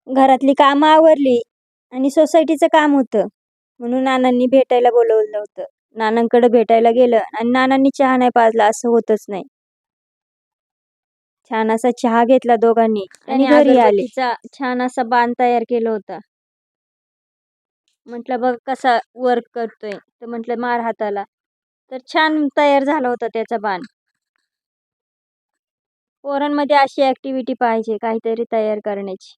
घरातली कामं आवरली आणि सोसायटीचं काम होतं म्हणून नानांनी भेटायला बोलवलं होतं. नानांकडे भेटायला गेलं आणि नानांनी चहा नाही पाजला असं होतच नाही. छान असा चहा घेतला दोघांनी आणि घरी आले. छान असा बाण तयार केला होता. म्हटलं बघ कसा वर्क करतोय, तर म्हटलं मार हाताला. तर छान तयार झाला होता त्याचा बाण. पोरांमध्ये अशी ऍक्टिव्हिटी पाहिजे काहीतरी तयार करण्याची.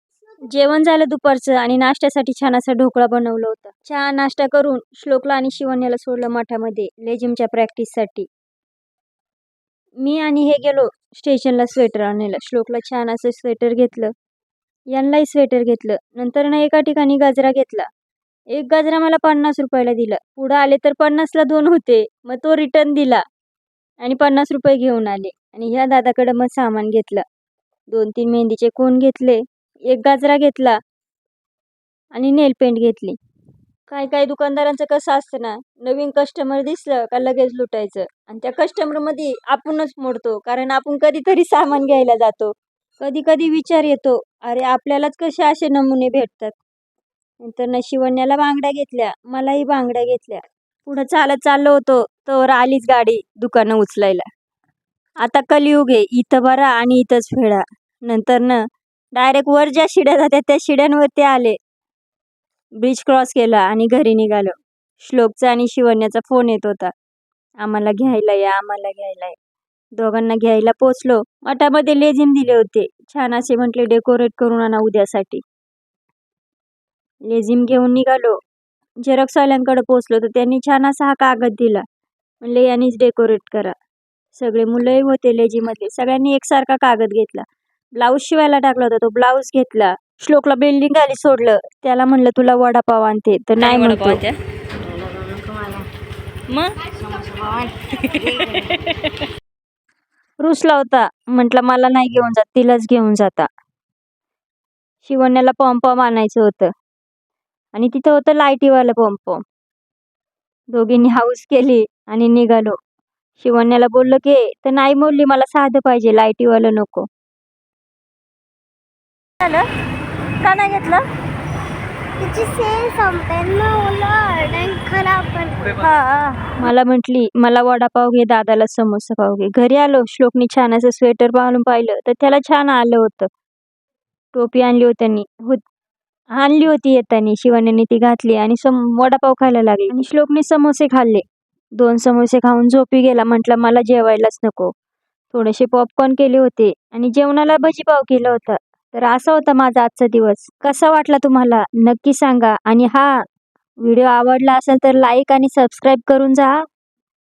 जेवण झालं दुपारचं आणि नाश्त्यासाठी छान असा ढोकळा बनवला होता. चहा नाश्ता करून श्लोकला आणि शिवण्याला सोडलं मठामध्ये लेझिमच्या प्रॅक्टिससाठी. मी आणि हे गेलो स्टेशनला स्वेटर आणायला. श्लोकला छान असं स्वेटर घेतलं, यांनाही स्वेटर घेतलं. नंतर ना एका ठिकाणी गजरा घेतला. एक गजरा मला 50 रुपयाला दिला. पुढं आले तर 50ला 2 होते. मग तो रिटर्न दिला आणि 50 रुपये घेऊन आले. आणि ह्या दादाकडे मग सामान घेतलं. 2-3 मेहंदीचे कोन घेतले, एक गजरा घेतला आणि नेल पेंट घेतली. काही काही दुकानदारांचं कसं असतं ना, नवीन कस्टमर दिसलं का लगेच लुटायचं आणि त्या कस्टमरमध्ये आपणच मोडतो. कारण आपण कधीतरी सामान घ्यायला जातो. कधी कधी विचार येतो, अरे आपल्यालाच कसे असे नमुने भेटतात. नंतर ना शिवण्याला बांगड्या घेतल्या, मलाही बांगड्या घेतल्या. पुढं चालत चाललो होतो तर आलीच गाडी दुकानं उचलायला. आता कलियुग आहे, इथं भरा आणि इथंच फेडा. नंतर ना डायरेक्ट वर ज्या शिड्या जातात त्या शिड्यांवरती आले. ब्रिज क्रॉस केला आणि घरी निघालो. श्लोकचा आणि शिवण्याचा फोन येत होता, आम्हाला घ्यायला या, आम्हाला घ्यायला या. दोघांना घ्यायला पोचलो. मठामध्ये लेझिम दिले होते, छान असे म्हटले डेकोरेट करून आणा उद्यासाठी. लेझिम घेऊन निघालो. झेरॉक्सवाल्यांकडे पोचलो तर त्यांनी छान असा हा कागद दिला. म्हणले यांनीच डेकोरेट करा. सगळे मुलंही होते लेझिममधले, सगळ्यांनी एकसारखा कागद घेतला. ब्लाऊज शिवायला टाकला होता, तो ब्लाऊज घेतला. श्लोकला बिल्डिंग खाली सोडलं. त्याला म्हणलं तुला वडापाव आणते, तर नाही म्हणतो. मग रुसला होता. म्हटलं मला नाही घेऊन जात, तिलाच घेऊन जाता. शिवण्याला पॉम्पॉम आणायचं होतं आणि तिथं होतं लाईटीवालं पॉम्पॉम. दोघींनी हाऊस केली आणि निघालो. शिवण्याला बोललो की तर नाही बोलली, मला साधं पाहिजे, लाईटीवालं नको. का नाही घेतलं? मला म्हटली मला वडापाव घे, दादाला समोसा पाव घे. घरी आलो. श्लोकनी छान असं स्वेटर घालून पाहिलं तर त्याला छान आलं होतं. टोपी आणली होती येतानी. शिवण्याने ती घातली आणि वडापाव खायला लागली आणि श्लोकने समोसे खाल्ले. 2 समोसे खाऊन झोपी गेला. म्हटलं मला जेवायलाच नको. थोडेसे पॉपकॉर्न केले होते आणि जेवणाला भजीपाव केला होता. तर असा होता माझा आजचा दिवस. कसा वाटला तुम्हाला नक्की सांगा आणि हा व्हिडिओ आवडला असेल तर लाईक आणि सबस्क्राईब करून जा.